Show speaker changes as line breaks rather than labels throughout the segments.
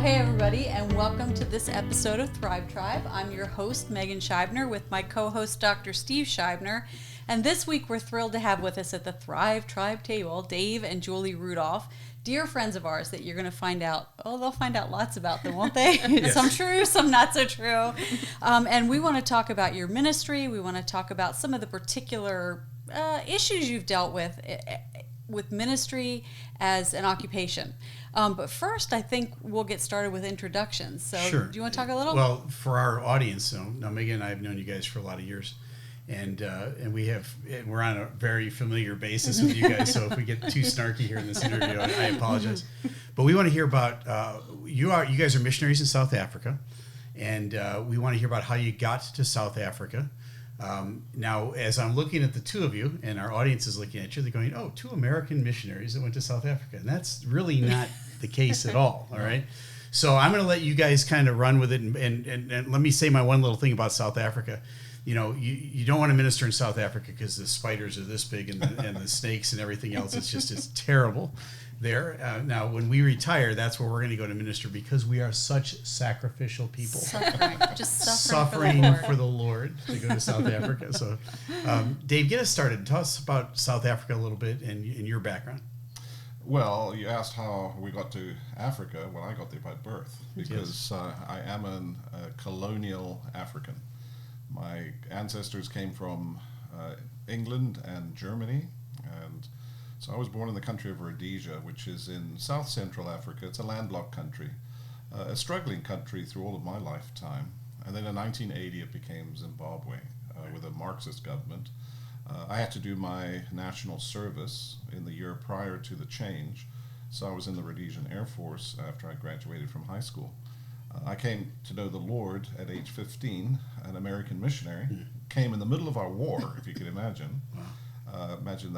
hey everybody, and welcome to this episode of Thrive Tribe. I'm your host, Megan Scheibner, with my co-host, Dr. Steve Scheibner. And this week, we're thrilled to have with us at the Thrive Tribe table, Dave and Julie Rudolph, dear friends of ours that you're going to find out, they'll find out lots about them, won't they? Yes. Some true, some not so true. And we want to talk about your ministry. We want to talk about some of the particular issues you've dealt with ministry as an occupation. But first, I think we'll get started with introductions. So,
sure.
Do you want to talk a little?
Well, for our audience, now Megan and I have known you guys for a lot of years, and we're on a very familiar basis with you guys. So if we get too snarky here in this interview, I apologize. But we want to hear about you guys are missionaries in South Africa, and we want to hear about how you got to South Africa. Now, as I'm looking at the two of you, and our audience is looking at you, they're going, "Oh, two American missionaries that went to South Africa," and that's really not the case at all. All right, so I'm going to let you guys kind of run with it, and let me say my one little thing about South Africa. You know, you don't want to minister in South Africa because the spiders are this big and the snakes and everything else. It's terrible there. Now, when we retire, that's where we're going to go to minister because we are such sacrificial people. Suffering for the Lord to go to South Africa. So, Dave, get us started. Tell us about South Africa a little bit and your background.
Well, you asked how we got to Africa. Well, I got there by birth because I am a colonial African. My ancestors came from England and Germany, and so I was born in the country of Rhodesia, which is in South Central Africa. It's a landlocked country, a struggling country through all of my lifetime. And then in 1980, it became Zimbabwe with a Marxist government. I had to do my national service in the year prior to the change, so I was in the Rhodesian Air Force after I graduated from high school. I came to know the Lord at age 15, an American missionary, came in the middle of our war, if you could imagine. Imagine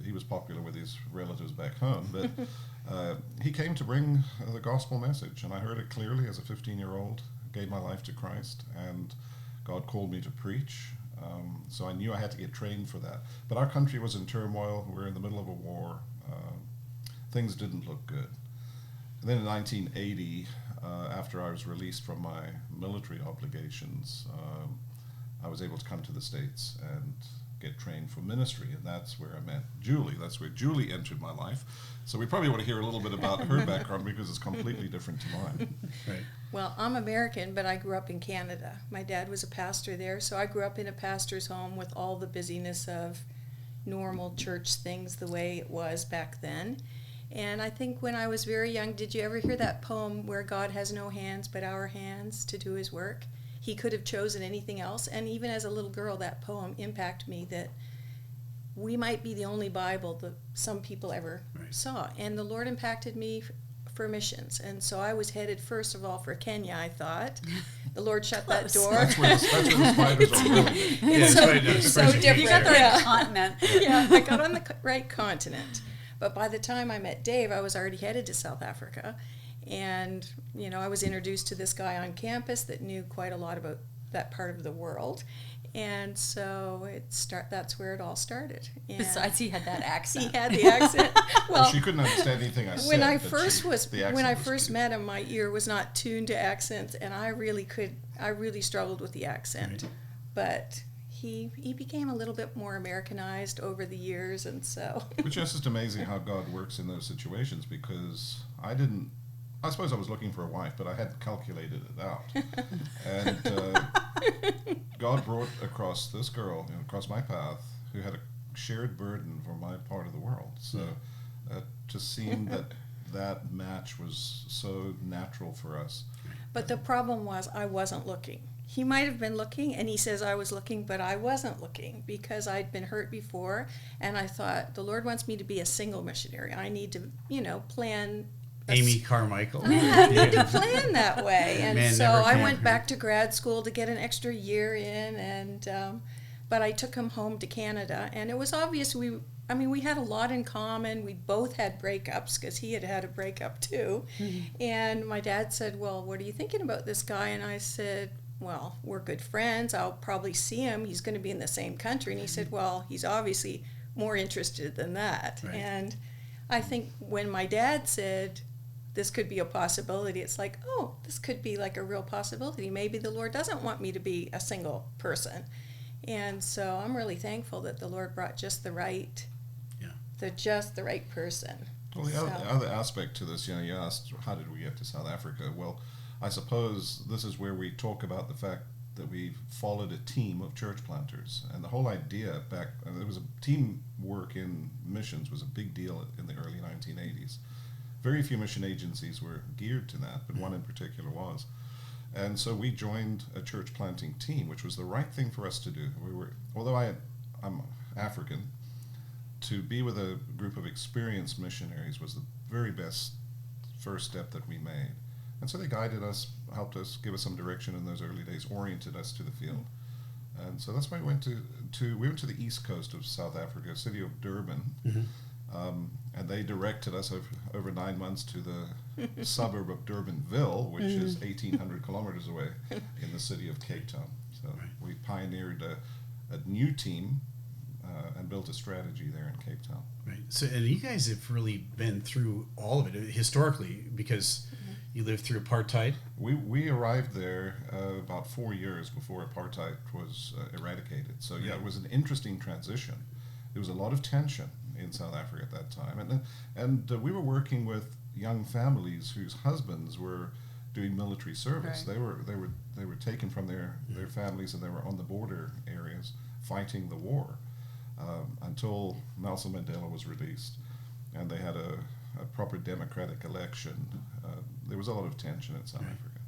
he was popular with his relatives back home, but he came to bring the gospel message, and I heard it clearly as a 15-year-old, gave my life to Christ, and God called me to preach, so I knew I had to get trained for that. But our country was in turmoil, we were in the middle of a war, things didn't look good. And then in 1980, after I was released from my military obligations, I was able to come to the States and get trained for ministry, and that's where I met Julie. That's where Julie entered my life. So we probably want to hear a little bit about her background because it's completely different to mine.
Right.
Well, I'm American, but I grew up in Canada. My dad was a pastor there, so I grew up in a pastor's home with all the busyness of normal church things the way it was back then. And I think when I was very young, did you ever hear that poem where God has no hands but our hands to do his work? He could have chosen anything else. And even as a little girl, that poem impacted me that we might be the only Bible that some people ever saw. And the Lord impacted me for missions. And so I was headed, first of all, for Kenya, I thought. The Lord shut that door.
That's where the spiders are really.
It's so different.
You got the right continent.
Yeah, I got on the right continent. But by the time I met Dave, I was already headed to South Africa. And, you know, I was introduced to this guy on campus that knew quite a lot about that part of the world. And so that's where it all started. And
besides, he had that accent.
He had the accent.
Well, she couldn't understand anything I said.
When I first met him, my ear was not tuned to accents, and I really struggled with the accent. Right. But he became a little bit more Americanized over the years, and so.
Which is just amazing how God works in those situations, because I suppose I was looking for a wife, but I hadn't calculated it out. And God brought across this girl, across my path, who had a shared burden for my part of the world. So it just seemed that match was so natural for us.
But the problem was I wasn't looking. He might have been looking, and he says I was looking, but I wasn't looking because I'd been hurt before, and I thought, the Lord wants me to be a single missionary. I need to, plan.
Amy Carmichael.
I need to plan that way. And so I went back to grad school to get an extra year in, and but I took him home to Canada, and it was obvious we had a lot in common. We both had breakups because he had a breakup too. Mm-hmm. And my dad said, well, what are you thinking about this guy? And I said, well, we're good friends. I'll probably see him. He's going to be in the same country. And he said, well, he's obviously more interested than that. Right. And I think when my dad said this could be a possibility. It's like, oh, this could be like a real possibility. Maybe the Lord doesn't want me to be a single person. And so I'm really thankful that the Lord brought just the right person.
Well, the other aspect to this, you asked, how did we get to South Africa? Well, I suppose this is where we talk about the fact that we followed a team of church planters. And the whole idea there was a teamwork in missions was a big deal in the early 1980s. Very few mission agencies were geared to that, but one in particular was. And so we joined a church planting team, which was the right thing for us to do. Although I'm African, to be with a group of experienced missionaries was the very best first step that we made. And so they guided us, helped us, give us some direction in those early days, oriented us to the field. And so that's why we went to the east coast of South Africa, city of Durban, and they directed us over 9 months to the suburb of Durbanville, which is 1,800 kilometers away in the city of Cape Town. So we pioneered a new team and built a strategy there in Cape Town.
Right. So, and you guys have really been through all of it historically, because you lived through apartheid.
We arrived there about 4 years before apartheid was eradicated. So it was an interesting transition. There was a lot of tension in South Africa at that time, and we were working with young families whose husbands were doing military service. Right. They were taken from their families, and they were on the border areas fighting the war until Nelson Mandela was released, and they had a proper democratic election. There was a lot of tension in South Africa.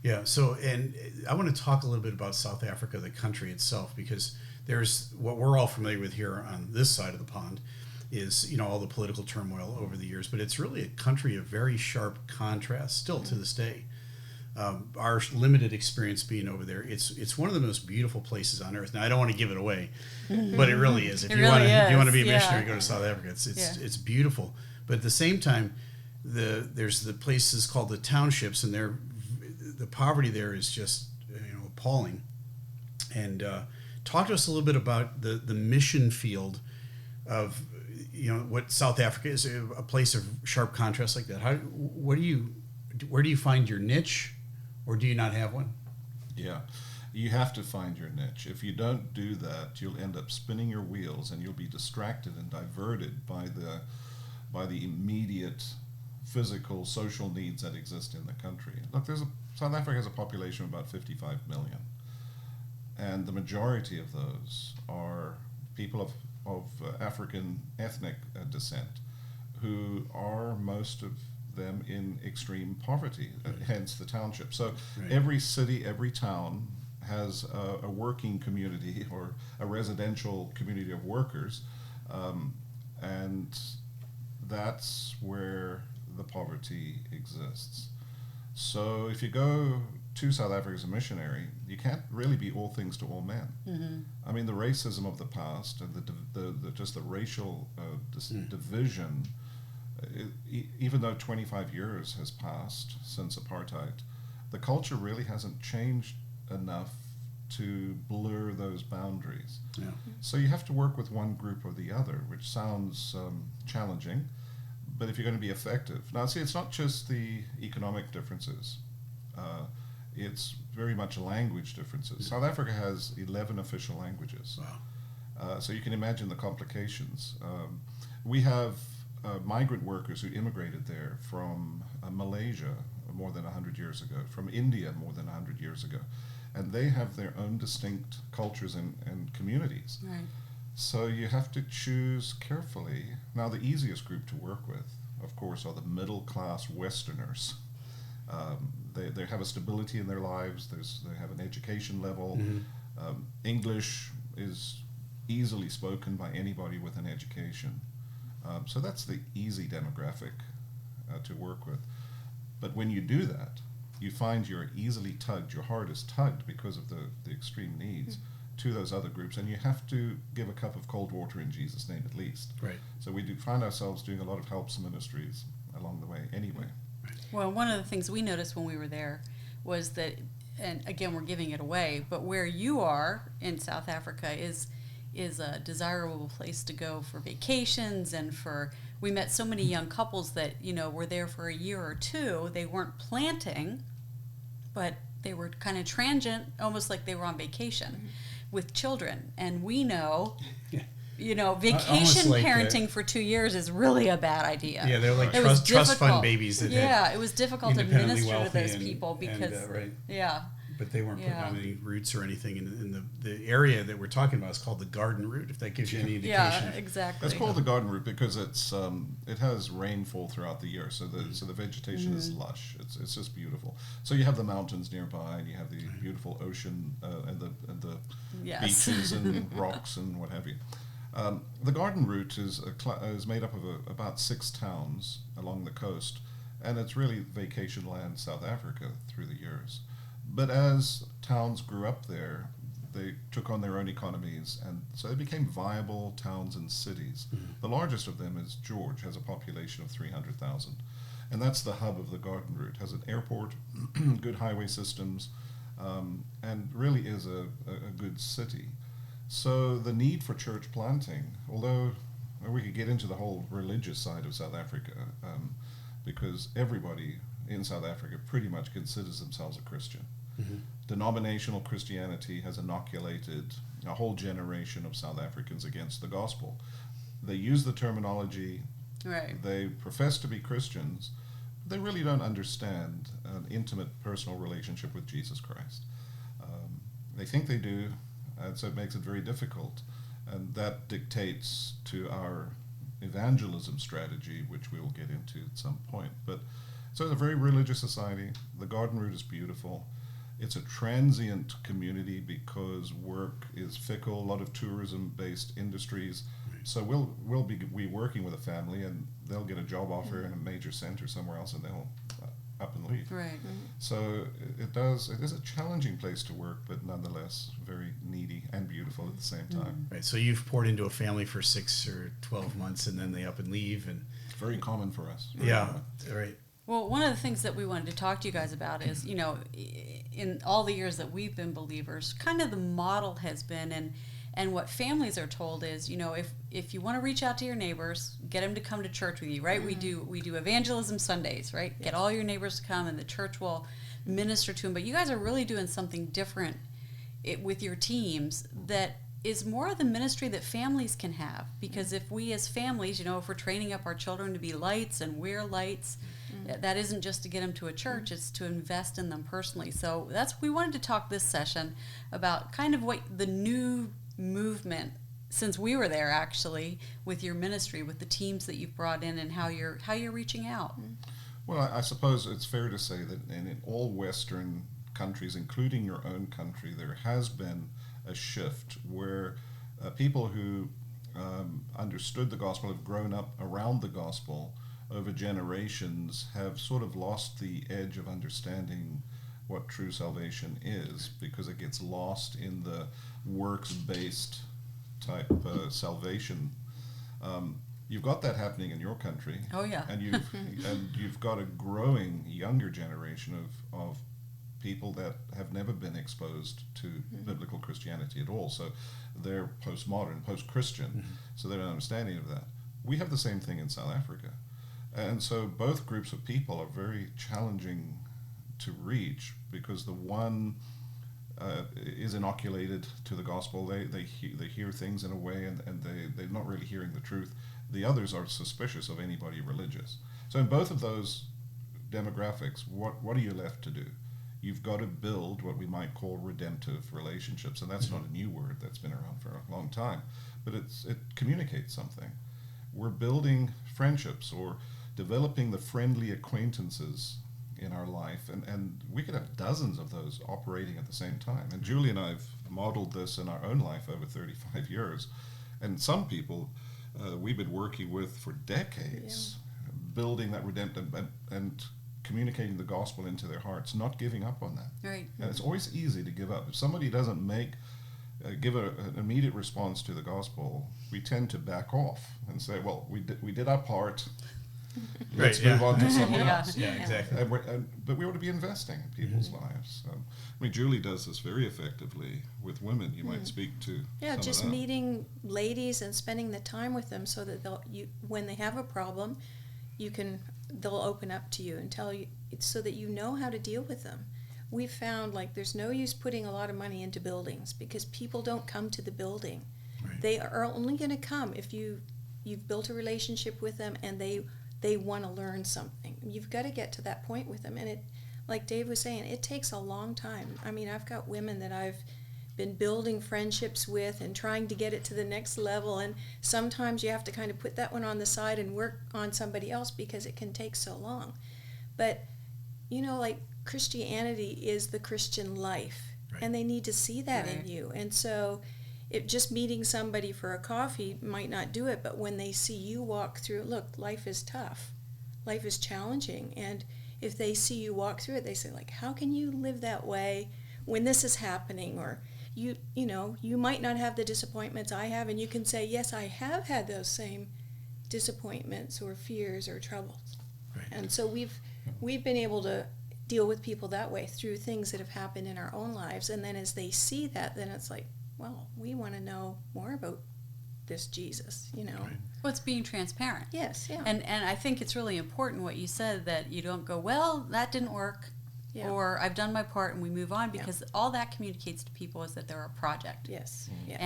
Yeah, so, and I want to talk a little bit about South Africa, the country itself, because there's what we're all familiar with here on this side of the pond is, all the political turmoil over the years, but it's really a country of very sharp contrast still to this day. Our limited experience being over there, it's one of the most beautiful places on earth. Now, I don't want to give it away, but it really is. If you want to be a missionary, go to South Africa. It's beautiful, but at the same time, there's the places called the townships, and the poverty there is just appalling. And talk to us a little bit about the mission field of what South Africa is, a place of sharp contrast like that. Where do you find your niche, or do you not have one?
Yeah, you have to find your niche. If you don't do that, you'll end up spinning your wheels, and you'll be distracted and diverted by the immediate physical, social needs that exist in the country. Look, South Africa has a population of about 55 million, and the majority of those are people of African ethnic descent, who are most of them in extreme poverty, hence the township. So every city, every town has a working community or a residential community of workers, and that's where the poverty exists. So if you go to South Africa as a missionary, you can't really be all things to all men. Mm-hmm. I mean, the racism of the past and the racial division, even though 25 years has passed since apartheid, the culture really hasn't changed enough to blur those boundaries. Yeah. So you have to work with one group or the other, which sounds challenging, but if you're going to be effective. Now, see, it's not just the economic differences. It's very much language differences. South Africa has 11 official languages. Wow. So you can imagine the complications. We have migrant workers who immigrated there from Malaysia more than 100 years ago, from India more than 100 years ago. And they have their own distinct cultures and communities. Right. So you have to choose carefully. Now, the easiest group to work with, of course, are the middle-class Westerners. They have a stability in their lives. They have an education level. Mm-hmm. English is easily spoken by anybody with an education. So that's the easy demographic to work with. But when you do that, you find you're easily tugged, your heart is tugged because of the extreme needs to those other groups, and you have to give a cup of cold water in Jesus' name at least. Right. So we do find ourselves doing a lot of helps ministries along the way anyway.
Well, one of the things we noticed when we were there was that, and again, we're giving it away, but where you are in South Africa is a desirable place to go for vacations and for we met so many young couples that, were there for a year or two. They weren't planting, but they were kind of transient, almost like they were on vacation with children. And we know, vacation
like
parenting for 2 years is really a bad idea.
Yeah, they're like
It was
trust fund
difficult.
babies that
it was difficult to
independently
minister to those
wealthy
people because,
right.
yeah.
But they weren't putting
Yeah.
on any roots or anything. In the area that we're talking about is called the garden route, if that gives you any indication.
Yeah, exactly.
It's called the garden route because it has rainfall throughout the year, so the vegetation is lush. It's just beautiful. So you have the mountains nearby, and you have the beautiful ocean and the
Yes.
beaches and rocks and what have you. The garden route is made up of about 6 towns along the coast, and it's really vacation land South Africa through the years. But as towns grew up there, they took on their own economies, and so they became viable towns and cities. The largest of them is George, has a population of 300,000. And that's the hub of the garden route. Has an airport, good highway systems, and really is a good city. So the need for church planting, although we could get into the whole religious side of South Africa, because everybody in South Africa pretty much considers themselves a Christian. Denominational Christianity has inoculated a whole generation of South Africans against the gospel. They use the terminology,
Right.
they profess to be Christians, but they really don't understand an intimate personal relationship with Jesus Christ. They think they do, and so it makes it very difficult. And that dictates to our evangelism strategy, which we will get into at some point. But so it's a very religious society. The garden route is beautiful. It's a transient community because work is fickle, a lot of tourism-based industries. So we'll be working with a family, and they'll get a job offer in a major center somewhere else, and they'll up and leave.
Right.
So it is a challenging place to work, but nonetheless very needy and beautiful at the same time.
Right. So you've poured into a family for 6 or 12 months, and then they up and leave, and
Very common for us.
yeah, right.
Well, one of the things that we wanted to talk to you guys about is, in all the years that we've been believers, kind of the model has been, and what families are told is, if you want to reach out to your neighbors, get them to come to church with you, right? We do evangelism Sundays, right? Get all your neighbors to come, and the church will minister to them. But you guys are really doing something different with your teams that is more of the ministry that families can have. Because if we as families, if we're training up our children to be lights and wear lights, that isn't just to get them to a church, it's to invest in them personally. So we wanted to talk this session about kind of what the new movement, since we were there actually, with your ministry, with the teams that you've brought in, and how you're reaching out.
Well, I suppose it's fair to say that in all Western countries, including your own country, there has been a shift where people who understood the gospel, have grown up around the gospel over generations, have sort of lost the edge of understanding what true salvation is, because it gets lost in the works-based type salvation. You've got that happening in your country.
Oh yeah.
And you've got a growing younger generation of people that have never been exposed to biblical Christianity at all. So they're postmodern, post-Christian, so they don't understand any of that. We have the same thing in South Africa. And so both groups of people are very challenging to reach, because the one is inoculated to the gospel. They hear things in a way, and they're not really hearing the truth. The others are suspicious of anybody religious. So in both of those demographics, what are you left to do? You've got to build what we might call redemptive relationships, and that's not a new word, that's been around for a long time, but it communicates something. We're building friendships or developing the friendly acquaintances in our life, and we could have dozens of those operating at the same time. And Julie and I have modeled this in our own life over 35 years, and some people we've been working with for decades, building that redemptive and communicating the gospel into their hearts, not giving up on that.
Right.
And it's always easy to give up. If somebody doesn't give an immediate response to the gospel, we tend to back off and say, well, we did our part, Let's move on to someone
Yeah.
else.
Yeah, exactly.
But we ought to be investing in people's lives. I mean, Julie does this very effectively with women. You might speak to
Yeah,
some
just
of them.
meeting ladies and spending the time with them so that when they have a problem, they'll open up to you and tell you, so that you know how to deal with them. We've found like there's no use putting a lot of money into buildings because people don't come to the building.
Right.
They are only going to come if you've built a relationship with them and they want to learn something. You've got to get to that point with them, and it, like Dave was saying, it takes a long time. I mean, I've got women that I've been building friendships with and trying to get it to the next level, and sometimes you have to kind of put that one on the side and work on somebody else because it can take so long. But like Christianity is the Christian life,
Right.
and they need to see that
Right.
in you. And so just meeting somebody for a coffee might not do it, but when they see you walk through, look, life is tough, life is challenging, and if they see you walk through it, they say, like, how can you live that way when this is happening? Or you might not have the disappointments I have, and you can say, yes, I have had those same disappointments or fears or troubles.
Right.
And so we've been able to deal with people that way through things that have happened in our own lives, and then as they see that, then it's like, well, we want to know more about this Jesus,
Right.
Well, it's being transparent.
Yes, yeah.
And I think it's really important what you said, that you don't go, well, that didn't work,
Yeah.
or I've done my part and we move on, because all that communicates to people is that they're a project.
Yes, yeah.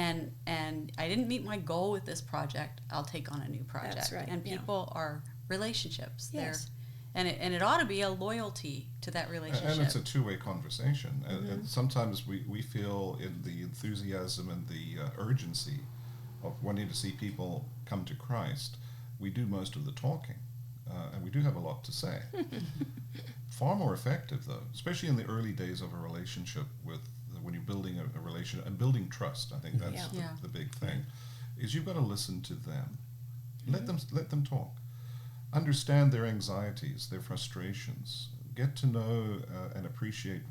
And I didn't meet my goal with this project, I'll take on a new project.
That's right,
And
yeah.
people are relationships.
Yes.
And it ought to be a loyalty to that relationship.
And it's a two-way conversation. And sometimes we feel in the enthusiasm and the urgency of wanting to see people come to Christ, we do most of the talking. And we do have a lot to say. Far more effective, though, especially in the early days of a relationship when you're building a relationship and building trust. I think that's
Yeah.
the big thing, is you've got to listen to them. Let them talk. Understand their anxieties, their frustrations. Get to know and appreciate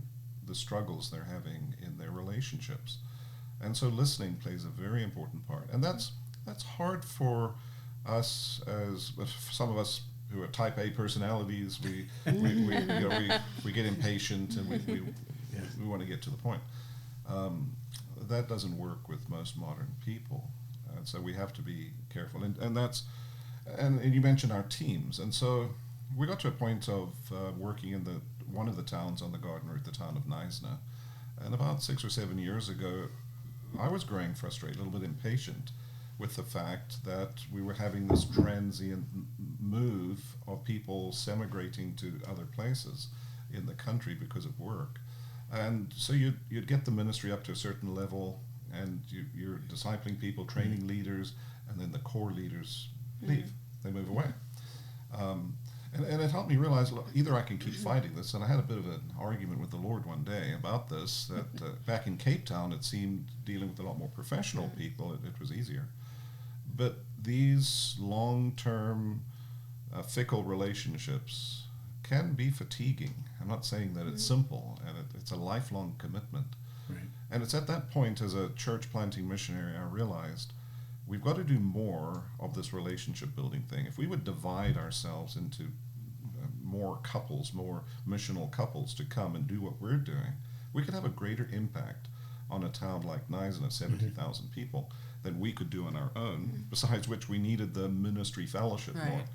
the struggles they're having in their relationships. And so listening plays a very important part. And that's hard for us, as some of us who are type A personalities. We get impatient and we want to get to the point. That doesn't work with most modern people. And so we have to be careful. And you mentioned our teams, and so we got to a point of working in one of the towns on the Garden Route, the town of Neisner, and about 6 or 7 years ago, I was growing frustrated, a little bit impatient with the fact that we were having this transient move of people semigrating to other places in the country because of work. And so you'd get the ministry up to a certain level, and you're discipling people, training leaders, and then the core leaders leave. They move away. And it helped me realize, look, either I can keep fighting this, and I had a bit of an argument with the Lord one day about this, that back in Cape Town it seemed, dealing with a lot more professional people, it was easier. But these long-term fickle relationships can be fatiguing. I'm not saying that it's simple, and it's a lifelong commitment.
Right.
And it's at that point, as a church planting missionary, I realized we've got to do more of this relationship building thing. If we would divide ourselves into more couples, more missional couples to come and do what we're doing, we could have a greater impact on a town like Neisner, 70,000 people, than we could do on our own, besides which we needed the ministry fellowship more.
Right.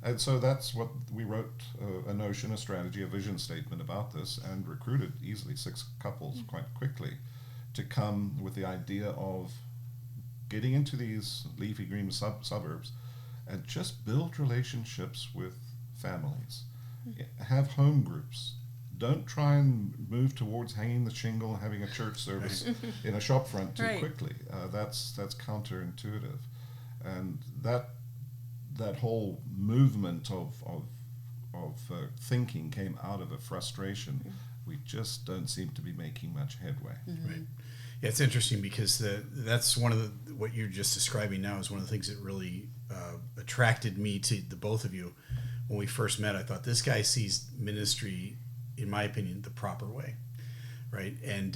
And so that's what we wrote, a notion, a strategy, a vision statement about this, and recruited easily 6 couples quite quickly to come with the idea of getting into these leafy green suburbs and just build relationships with families. Have home groups. Don't try and move towards hanging the shingle and having a church service in a shop front too
Right.
quickly. That's counterintuitive. And that whole movement of thinking came out of a frustration. We just don't seem to be making much headway.
Right. Yeah, it's interesting because that's one of what you're just describing now is one of the things that really attracted me to the both of you. When we first met, I thought this guy sees ministry, in my opinion, the proper way, right? And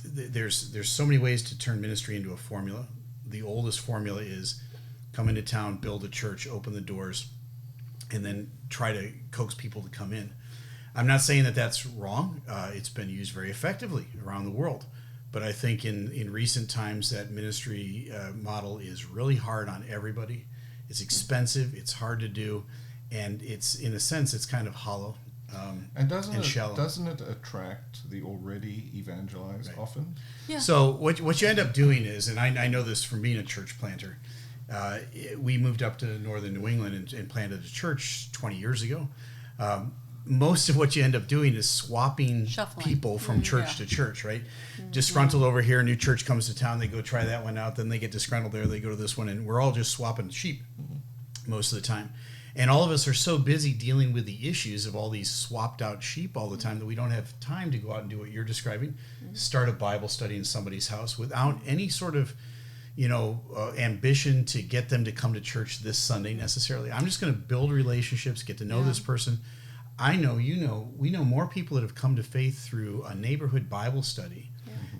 there's so many ways to turn ministry into a formula. The oldest formula is come into town, build a church, open the doors, and then try to coax people to come in. I'm not saying that that's wrong. It's been used very effectively around the world. But I think in recent times that ministry model is really hard on everybody. It's expensive, it's hard to do, and it's, in a sense, it's kind of hollow and shallow.
Doesn't it attract the already evangelized often?
Yeah.
So what you end up doing is, and I know this from being a church planter, we moved up to northern New England and planted a church 20 years ago. Most of what you end up doing is swapping
Shuffling.
people from church to church, right? Disgruntled over here, a new church comes to town, they go try that one out, then they get disgruntled there, they go to this one, and we're all just swapping sheep most of the time. And all of us are so busy dealing with the issues of all these swapped out sheep all the time that we don't have time to go out and do what you're describing, start a Bible study in somebody's house without any sort of ambition to get them to come to church this Sunday necessarily. I'm just going to build relationships, get to know this person. I know, we know more people that have come to faith through a neighborhood Bible study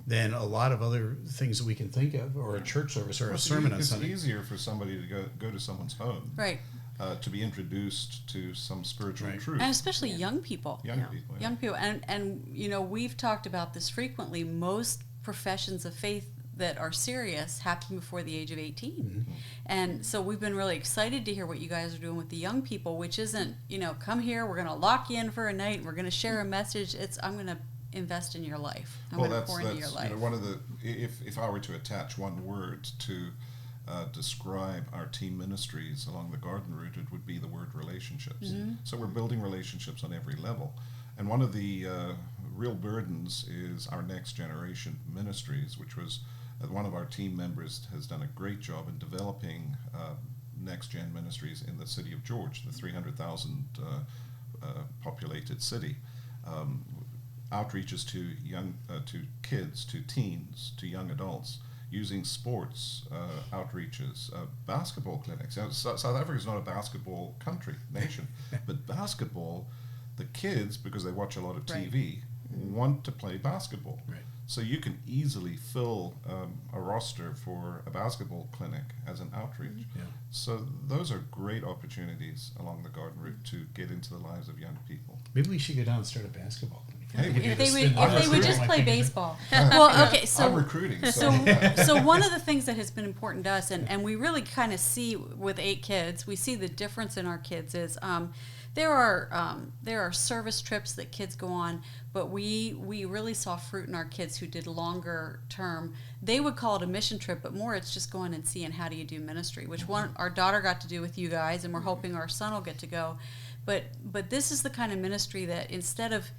than a lot of other things that we can think of, or a church service or a sermon on Sunday.
It's easier for somebody to go to someone's home,
Right.
To be introduced to some spiritual truth.
And especially young people.
Young people. Yeah.
Young people. And we've talked about this frequently. Most professions of faith that are serious happen before the age of 18. And so we've been really excited to hear what you guys are doing with the young people, which isn't, come here, we're going to lock you in for a night, we're going to share a message. It's, I'm going to invest in your life. I'm going to pour into your life.
One of the, if I were to attach one word to describe our team ministries along the garden route, it would be the word relationships. So we're building relationships on every level. And one of the real burdens is our next generation ministries, which was one of our team members has done a great job in developing next gen ministries in the city of George, the 300,000 populated city. Outreaches to young, to kids, to teens, to young adults, using sports outreaches, basketball clinics. South Africa is not a basketball nation, but basketball, the kids, because they watch a lot of TV, want to play basketball.
Right.
So you can easily fill a roster for a basketball clinic as an outreach.
Yeah.
So those are great opportunities along the garden route to get into the lives of young people.
Maybe we should go down and start a basketball clinic.
If they would just play baseball. Well, okay, so
I'm recruiting.
So one of the things that has been important to us, and we really kind of see with 8 kids, we see the difference in our kids is there are service trips that kids go on, but we really saw fruit in our kids who did longer term. They would call it a mission trip, but more it's just going and seeing how do you do ministry, which one our daughter got to do with you guys, and we're hoping our son will get to go. But this is the kind of ministry that instead of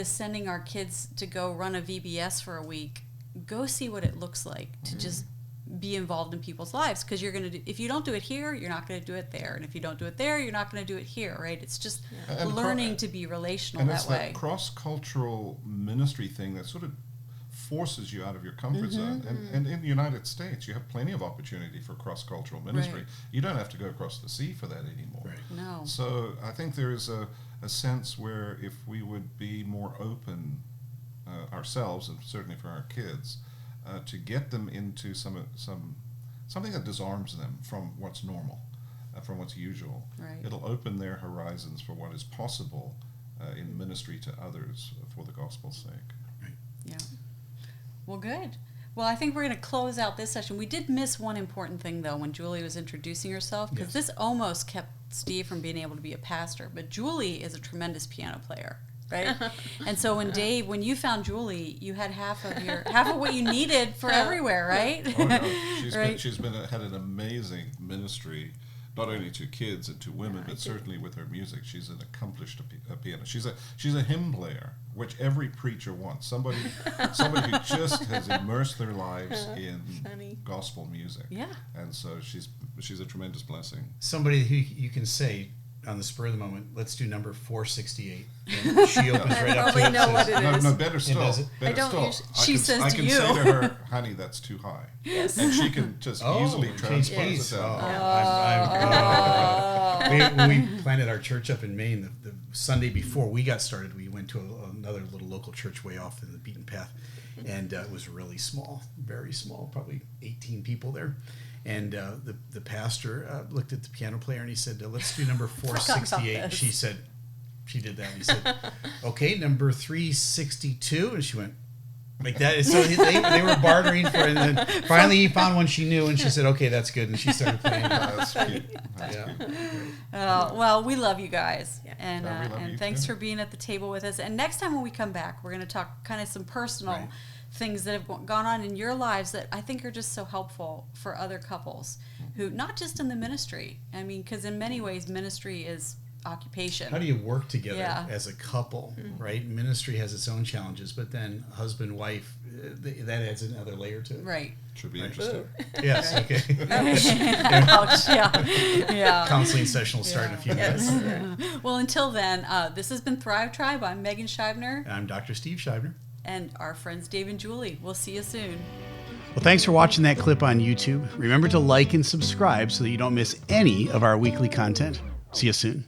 sending our kids to go run a VBS for a week, go see what it looks like to just be involved in people's lives, because you're going to if you don't do it here, you're not going to do it there, and if you don't do it there, you're not going to do it here, right? It's just learning to be relational
and
that
it's
way.
that cross-cultural ministry thing that sort of forces you out of your comfort zone. And in the United States, you have plenty of opportunity for cross-cultural ministry.
Right.
You don't have to go across the sea for that anymore.
Right.
No.
So I think there is a sense where if we would be more open ourselves, and certainly for our kids, to get them into something that disarms them from what's normal, from what's usual.
Right.
It'll open their horizons for what is possible in ministry to others for the gospel's sake.
Yeah. Well, good. Well, I think we're going to close out this session. We did miss one important thing, though, when Julie was introducing herself, because this almost kept Steve from being able to be a pastor. But Julie is a tremendous piano player, right? And so when you found Julie, you had half of what you needed for everywhere, right?
Oh, no. She's had an amazing ministry, not only to kids and to women, but certainly with her music. She's an accomplished pianist. She's a hymn player, which every preacher wants. Somebody who just has immersed their lives in gospel music.
Yeah.
And so she's a tremendous blessing.
Somebody who you can say on the spur of the moment, let's do number 468. And she opens right up to it.
Know what it is.
No, better still.
does it?
I don't
still.
usually-
She says
I
to
can
you.
say to her, honey, that's too high.
Yes.
And she can just easily
change
transpose
keys.
it down.
When we planted our church up in Maine, the Sunday before we got started, we went to another little local church way off in the beaten path, and it was really small, very small, probably 18 people there. And the pastor looked at the piano player and he said, let's do number 468. She said, she did that. And he said, okay, number 362. And she went like that. So they were bartering for it. And then finally he found one she knew and she said, okay, that's good. And she started playing.
That's cute. That's cute.
Well, we love you guys.
Yeah.
And,
Yeah, we love
and
you
thanks
too.
for being at the table with us. And next time when we come back, we're going to talk kind of some personal
Right.
things that have gone on in your lives that I think are just so helpful for other couples who, not just in the ministry. I mean, because in many ways, ministry is occupation.
How do you work together
Yeah.
as a couple, right? Ministry has its own challenges, but then husband, wife, that adds another layer to it.
Right.
Should be interesting.
Yes, okay.
Ouch, yeah.
Counseling session will start in a few minutes.
Well, until then, this has been Thrive Tribe. I'm Megan Scheibner,
And I'm Dr. Steve Scheibner.
and our friends Dave and Julie. We'll see you soon.
Well, thanks for watching that clip on YouTube. Remember to like and subscribe so that you don't miss any of our weekly content. See you soon.